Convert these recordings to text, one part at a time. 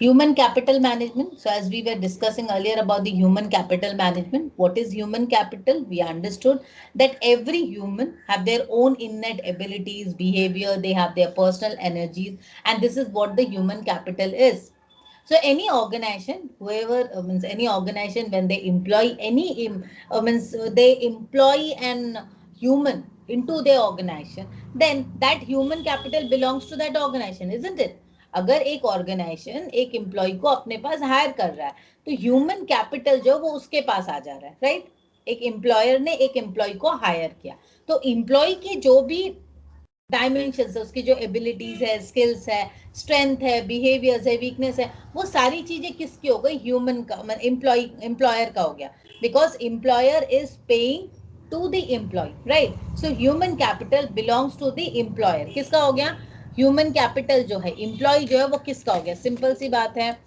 Human capital management. So as we were discussing earlier about the human capital management, what is human capital? We understood that every human have their own innate abilities, behavior, they have their personal energies, and this is what the human capital is. So any organization, whoever means any organization, when they employ any means they employ an human into their organization, then that human capital belongs to that organization, isn't it? अगर एक organisation एक employ को अपने पास higher कर रहा है तो human capital जो वो उसके पास आ जा रहा है, राइट? एक एम्प्लॉयर ने एक एम्प्लॉय को हायर किया तो एम्प्लॉय की जो भी डायमेंशन है, उसकी जो एबिलिटीज है, स्किल्स है, स्ट्रेंथ है, बिहेवियर्स है, वीकनेस है, वो सारी चीजें किसकी हो गई? ह्यूमन का, एम्प्लॉयर का हो गया, because employer is paying to the employee, right? So human capital belongs to the employer. किसका हो गया? ह्यूमन कैपिटल जो है, एम्प्लॉय जो है वो किसका हो गया? सिंपल सी बात है,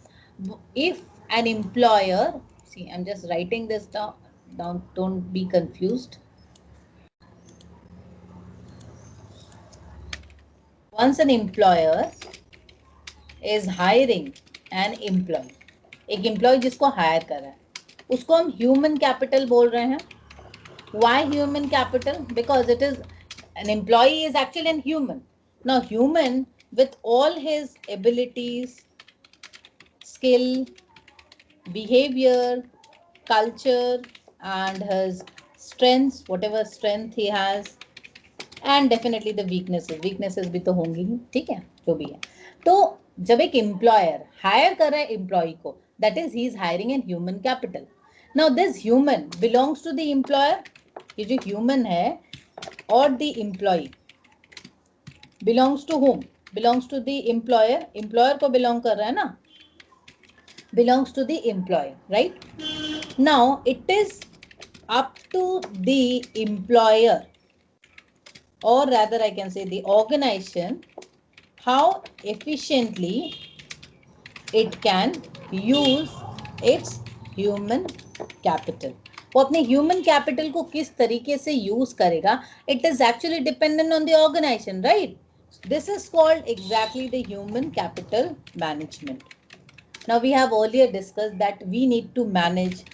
if an employer, see I am just writing this down, don't be confused. Once an employer is hiring an employee, एक एम्प्लॉय जिसको हायर कर रहा है उसको हम ह्यूमन कैपिटल बोल रहे हैं। Why human capital? Because it is an employee is actually an human. Now human with all his abilities, skill, behavior, culture and his strengths, whatever strength he has, and definitely the weaknesses भी तो होंगी ही, ठीक है, जो भी है। तो जब एक एम्प्लॉयर हायर कर रहा है एम्प्लॉय को, that is he is hiring an human capital. Now this human belongs to the employer, ये जो ह्यूमन है और the employee belongs to whom? Belongs to the employer, employer को बिलोंग कर रहा है ना, belongs to the employer, right? Now it is up to the employer, or rather I can say the organization, how efficiently it can use its human capital. वो अपने human capital को किस तरीके से यूज करेगा, it is actually dependent on the organisation, right? This is called exactly the human capital management. Now we have earlier discuss that we need to manage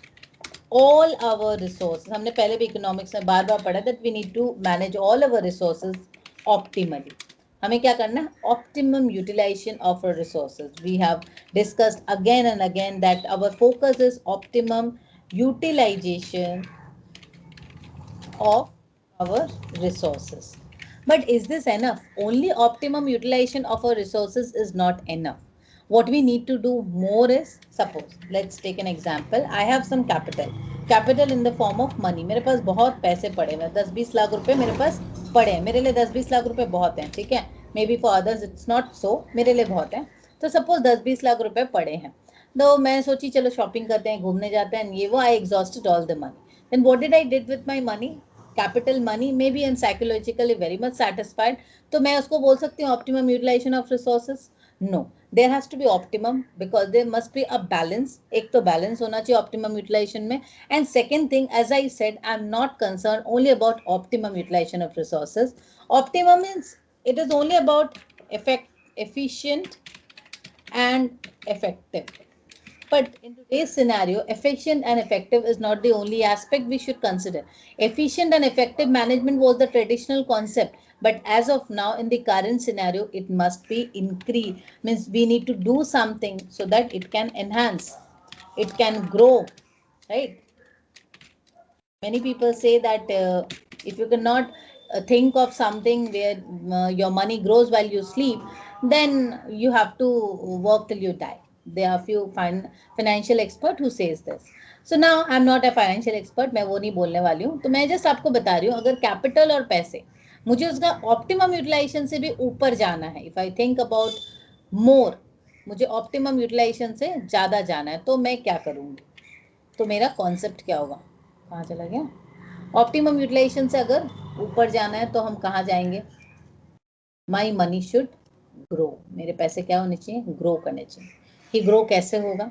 all our resources. हमने पहले भी economics में बार बार पढ़ा that we need to manage all our resources optimally. हमें क्या करना है? Optimum utilization of our resources. We have discussed again and again that our focus is optimum utilization of our resources. But is this enough? Only optimum utilization of our resources is not enough. What we need to do more is, suppose let's take an example, I have some capital in the form of money. मेरे पास बहुत पैसे पड़े हैं, 10-20 लाख रुपए मेरे पास पड़े हैं। मेरे लिए 10-20 लाख रुपए बहुत हैं, ठीक है? May be for others it's not so, मेरे लिए बहुत है। तो सपोज 10-20 लाख रुपए पड़े हैं, तो मैं सोची चलो शॉपिंग करते हैं, घूमने जाते हैं, ये वो, I exhausted all the money. Then what did I did with my money? Capital money may be and psychologically very much satisfied, तो मैं उसको बोल सकती हूँ optimum utilisation of resources? No, there has to be optimum, because there must be a balance. एक तो balance होना चाहिए ऑप्टिमम यूटिलाइजेशन में, and second thing, as I said, I am not concern only about optimum utilisation of resources. Optimum means it is only about efficient and effective. But in today's scenario, efficient and effective is not the only aspect we should consider. Efficient and effective management was the traditional concept, but as of now, in the current scenario, it must be increased. Means we need to do something so that it can enhance, it can grow, right? Many people say that if you cannot think of something where your money grows while you sleep, then you have to work till you die. There are few financial expert who says this. So now I'm not a financial expert, मैं वो नहीं बोलने वाली हूँ, तो मैं just आपको बता रही हूँ, अगर कैपिटल और पैसे मुझे उसका ऑप्टिमम यूटिलाइजेशन से भी ऊपर जाना है, if I think about more, मुझे ऑप्टिमम यूटिलाइजेशन से ज़्यादा जाना है, तो मैं क्या करूँगी? तो मेरा कॉन्सेप्ट क्या होगा? कहाँ चला गया? ऑप्टिमम यूटिलाइजेशन से अगर ऊपर जाना है तो हम कहाँ जाएंगे? माई मनी शुड ग्रो, मेरे पैसे क्या होने चाहिए? ग्रो करने चाहिए। ये ग्रो कैसे होगा?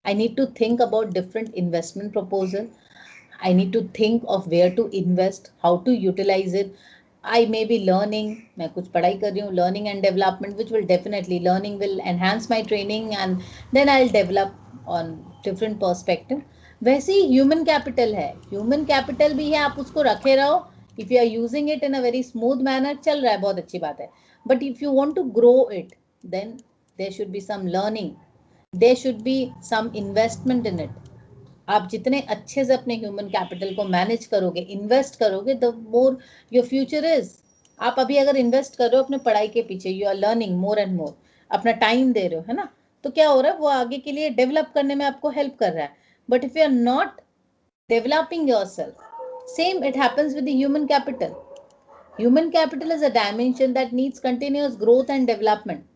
I need to think about different investment proposal. I need to think of where to invest, how to utilize it, I may be learning, मैं कुछ पढ़ाई कर रही हूँ, learning and development, which will definitely, learning will enhance my training and then I'll develop on different perspective. वैसे ही human capital है, human capital भी है, आप उसको रखे रहो. If you are using it in a very smooth manner, चल रहा है, बहुत अच्छी बात है. But if you want to grow it, then there should be some learning, there should be some investment in it. आप जितने अच्छे से अपने ह्यूमन कैपिटल को मैनेज करोगे, इन्वेस्ट करोगे, the more your future is. आप अभी अगर इन्वेस्ट कर रहे हो अपने पढ़ाई के पीछे, you are learning more and more, अपना टाइम दे रहे हो, है ना, तो क्या हो रहा है, वो आगे के लिए डेवलप करने में आपको हेल्प कर रहा है. But if you are not developing yourself, same it happens with the human capital. Human capital is a dimension that needs continuous growth and development.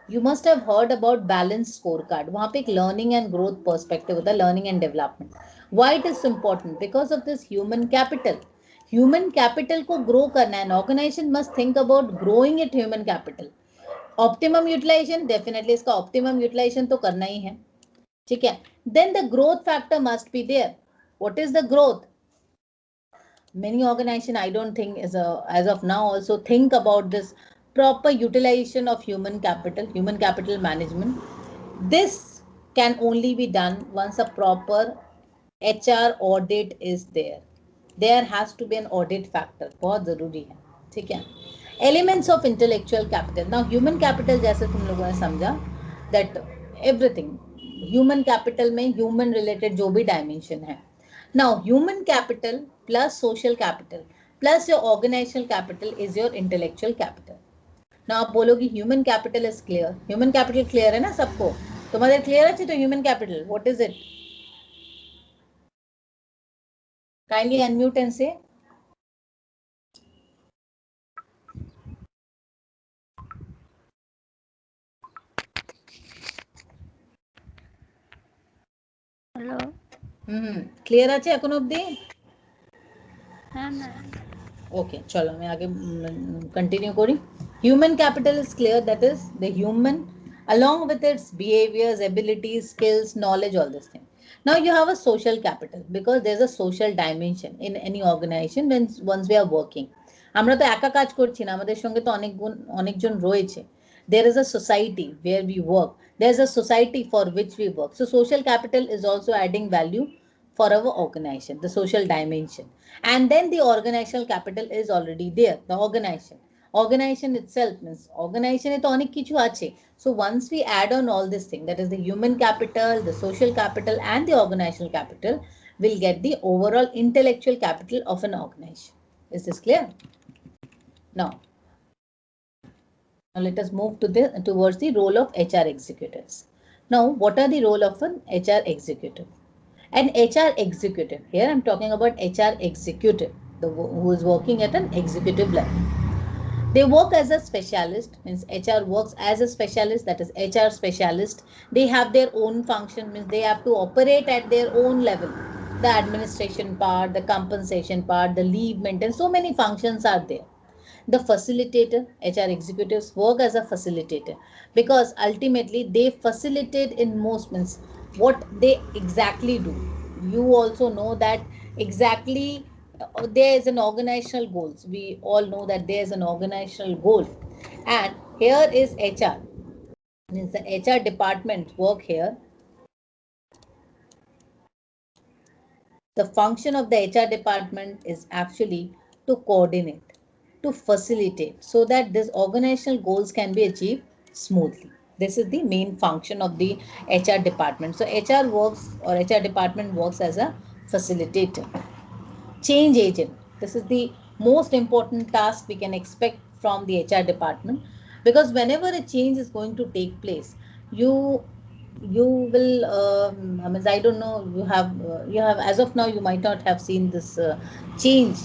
You must have heard about balanced scorecard. वहाँ पे एक learning and growth perspective होता है, learning and development. Why it is important? Because of this human capital. Human capital को grow करना है. An organization must think about growing it human capital. Optimum utilization, definitely इसका optimum utilization तो करना ही है, ठीक है. Then the growth factor must be there. What is the growth? Many organizations, I don't think as of now also think about this proper utilization of human capital management. This can only be done once a proper HR audit is there. There has to be an audit factor, बहुत जरूरी है, ठीक है. Elements of intellectual capital. Now human capital जैसे तुम लोगों ने समझा that everything human capital में human related जो भी dimension है. Now human capital plus social capital plus your organizational capital is your intellectual capital. Now आप बोलोगे human capital is clear. Human capital clear है ना सबको? तुम्हारे clear है तो human capital what is it? Kindly unmute and say. Hello clear আছে এখন অবধি? হ্যাঁ না ওকে চলো আমি আগে কন্টিনিউ করি. Human capital is clear, that is the human along with its behaviors, abilities, skills, knowledge, all this thing. Now you have a social capital because there's a social dimension in any organization when once we are working. আমরা তো একা কাজ করছি না, আমাদের সঙ্গে তো অনেকজন রয়েছে. There is a society where we work. There's a society for which we work. So social capital is also adding value for our organization, the social dimension. And then the organizational capital is already there, the organization itself means organization e to onek kichu ache. So once we add on all this thing, that is the human capital, the social capital and the organizational capital, will get the overall intellectual capital of an organization. Is this clear? Now let us move towards the role of HR executives. Now what are the role of an HR executive? An HR executive, here I'm talking about HR executive, who is working at an executive level. They work as a specialist, means HR works as a specialist, that is HR specialist. They have their own function, means they have to operate at their own level. The administration part, the compensation part, the leave maintenance, so many functions are there. The facilitator, HR executives work as a facilitator because ultimately they facilitate in most, means what they exactly do. You also know that exactly there is an organizational goals. We all know that there is an organizational goal, and here is HR. Means the HR department work here. The function of the HR department is actually to coordinate, to facilitate, so that these organizational goals can be achieved smoothly. This is the main function of the HR department. So HR works, or HR department works as a facilitator. Change agent. This is the most important task we can expect from the HR department, because whenever a change is going to take place, you will I mean, I don't know, you have as of now you might not have seen this change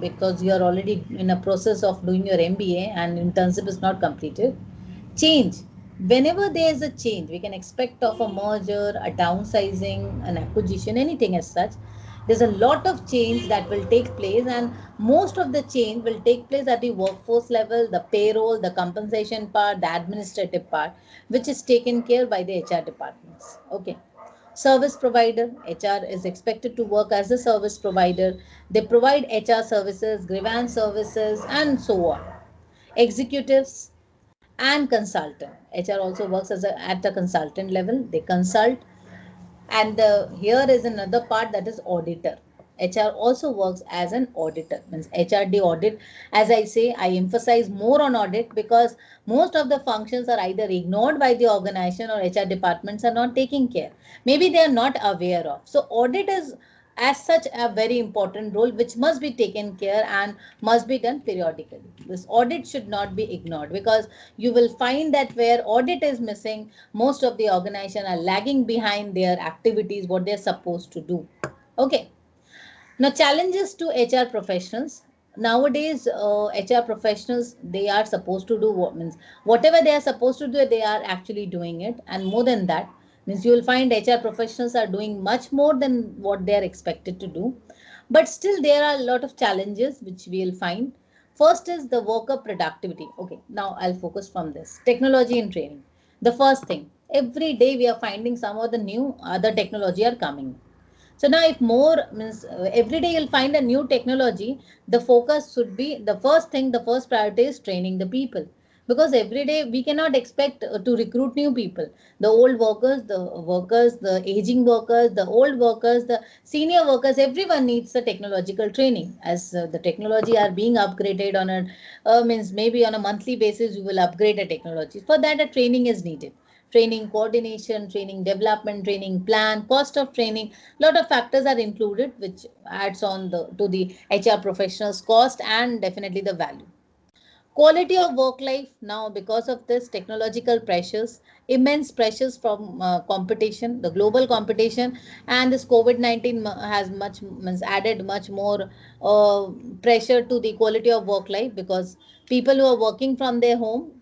because you are already in a process of doing your MBA and internship is not completed. Change, whenever there is a change, we can expect of a merger, a downsizing, an acquisition, anything as such. There's a lot of change that will take place, and most of the change will take place at the workforce level, the payroll, the compensation part, the administrative part, which is taken care by the HR departments. Okay. Service provider, HR is expected to work as a service provider. They provide HR services, grievance services, and so on. Executives and consultant. HR also works at a consultant level. They consult. And here is another part, that is auditor. HR also works as an auditor, means HRD audit. As I say, I emphasize more on audit because most of the functions are either ignored by the organization or HR departments are not taking care. Maybe they are not aware of. So audit is as such a very important role which must be taken care and must be done periodically. This audit should not be ignored, because you will find that where audit is missing, most of the organization are lagging behind their activities, what they're supposed to do. Okay. Now, challenges to HR professionals. Nowadays, HR professionals, they are supposed to do what means whatever they are supposed to do, they are actually doing it, and more than that, means you will find HR professionals are doing much more than what they are expected to do. But still, there are a lot of challenges which we will find. First is the worker productivity. Okay, now I'll focus from this technology and training. The first thing, every day we are finding some of the new other technology are coming. So now if more means every day you'll find a new technology, the focus should be the first thing, the first priority is training the people. Because every day we cannot expect to recruit new people. The old workers, the aging workers, the old workers, the senior workers, everyone needs the technological training. As the technology are being upgraded on a means maybe on a monthly basis, you will upgrade the technology. For that, a training is needed. Training coordination, training development, training plan, cost of training, lot of factors are included which adds on to the HR professionals cost and definitely the value. Quality of work life, now because of this technological pressures, immense pressures from competition, the global competition, and this COVID-19 has added much more pressure to the quality of work life, because people who are working from their home,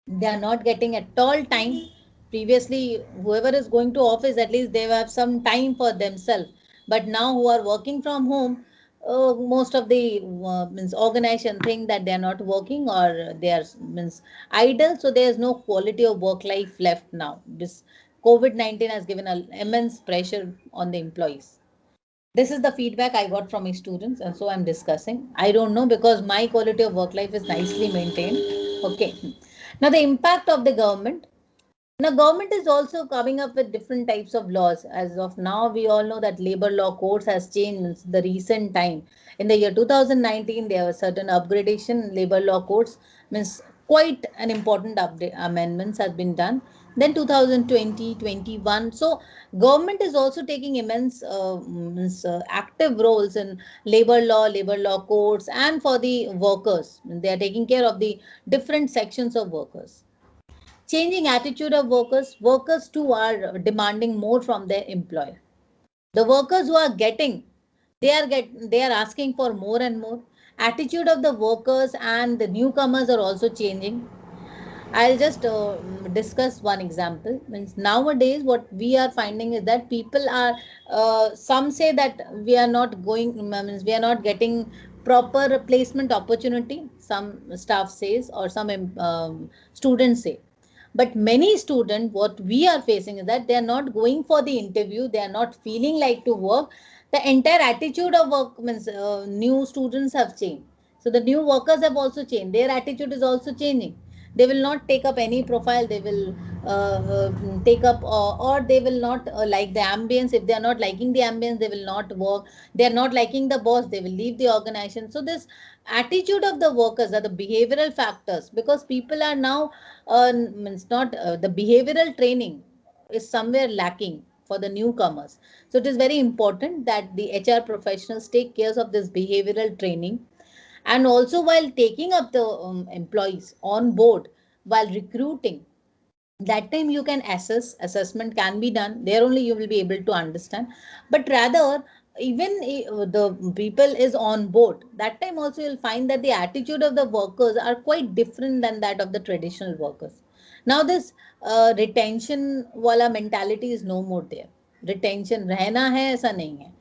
they are not getting at all time. Previously, whoever is going to office, at least they have some time for themselves. But now who are working from home, most of the means organization think that they are not working, or they are means idle, so there is no quality of work life left now. This COVID-19 has given an immense pressure on the employees. This is the feedback I got from my students, and so I'm discussing. I don't know, because my quality of work life is nicely maintained. Okay. Now the impact of the government. Now government is also coming up with different types of laws. As of now, we all know that labor law codes has changed in the recent time. In the year 2019, there were certain upgradation in labor law codes, means quite an important update amendments has been done. Then 2020, 21. So government is also taking immense active roles in labor law codes, and for the workers. They are taking care of the different sections of workers. Changing attitude of workers. Workers too are demanding more from their employer. The workers who are getting, they are asking for more and more. Attitude of the workers and the newcomers are also changing. I'll just discuss one example. Means nowadays, what we are finding is that people are. Some say that we are not going. Means we are not getting proper placement opportunity. Some staff says, or some students say. But many students, what we are facing is that they are not going for the interview. They are not feeling like to work. The entire attitude of work means new students have changed. So the new workers have also changed. Their attitude is also changing. They will not take up any profile. They will take up or they will not like the ambience. If they are not liking the ambience, they will not work. They are not liking the boss, they will leave the organization. So this attitude of the workers are the behavioral factors, because people are now means not the behavioral training is somewhere lacking for the newcomers. So it is very important that the HR professionals take care of this behavioral training. And also, while taking up the employees on board, while recruiting, that time you can assessment can be done there, only you will be able to understand. But rather, even the people is on board, that time also you'll find that the attitude of the workers are quite different than that of the traditional workers. Now this retention wala mentality is no more there. Retention रहना है ऐसा नहीं है.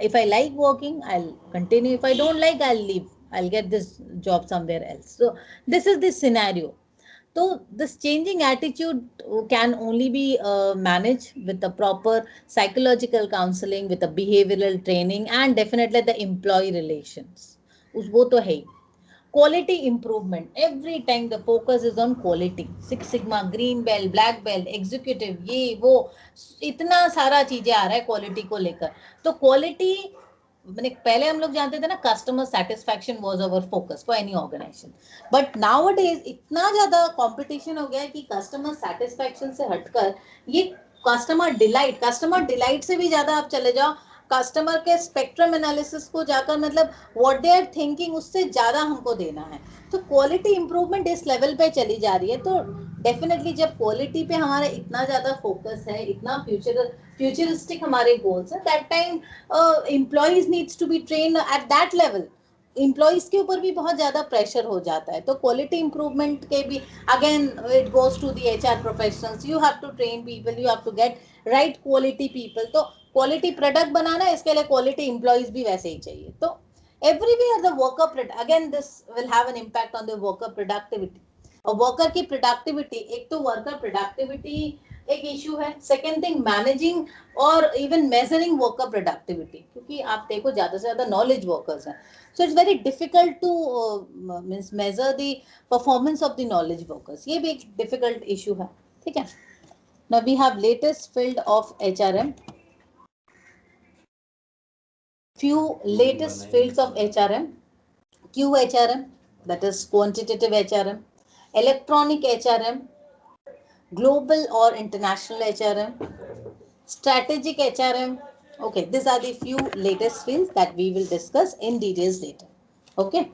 If I like working, I'll continue. If I don't like, I'll leave. I'll get this job somewhere else. So this is the scenario. तो this changing attitude can only be managed with the proper psychological counseling, with the behavioral training, and definitely the employee relations. वो तो है ही. Quality improvement, every time the focus is on quality. Six Sigma, green belt, black belt, executive, ये वो इतना सारा चीजें आ रहा है क्वालिटी को लेकर. तो क्वालिटी मैंने पहले हम लोग जानते थे ना, customer satisfaction was our focus for any organisation. But nowadays इतना ज्यादा कंपटीशन हो गया है कि कस्टमर सेटिस्फैक्शन से हटकर ये कस्टमर डिलाइट से भी ज्यादा आप चले जाओ, कस्टमर के स्पेक्ट्रम एनालिसिस को जाकर, मतलब व्हाट दे आर थिंकिंग उससे ज्यादा हमको देना है. तो क्वालिटी इंप्रूवमेंट इस लेवल पे चली जा रही है. तो डेफिनेटली जब क्वालिटी पे हमारा इतना ज्यादा फोकस है, इतना फ्यूचरिस्टिक हमारे गोल्स है, that time employees needs to be train at that level. Employees के ऊपर भी बहुत ज्यादा प्रेशर हो जाता है. तो क्वालिटी इंप्रूवमेंट के भी again it goes to the HR professionals. You have to train people, you have to get right quality people. तो क्वालिटी प्रोडक्ट बनाना है, इसके लिए क्वालिटी एम्प्लॉइज भी वैसे ही चाहिए. तो everywhere the worker again this will have an impact on the worker productivity. और वर्कर की प्रोडक्टिविटी, एक तो वर्कर प्रोडक्टिविटी एक इशू है. सेकेंड थिंग मैनेजिंग और इवन मेजरिंग वर्कर प्रोडक्टिविटी, क्योंकि आप देखो ज्यादा से ज्यादा नॉलेज वर्कर्स हैं. So it's very difficult to means measure the performance of the knowledge workers. ये भी एक डिफिकल्ट इशू है. ठीक है. Now we have latest field of HRM. Few latest fields of HRM: QHRM, that is quantitative HRM, electronic HRM, global or international HRM, strategic HRM. Okay, these are the few latest fields that we will discuss in details later. Okay.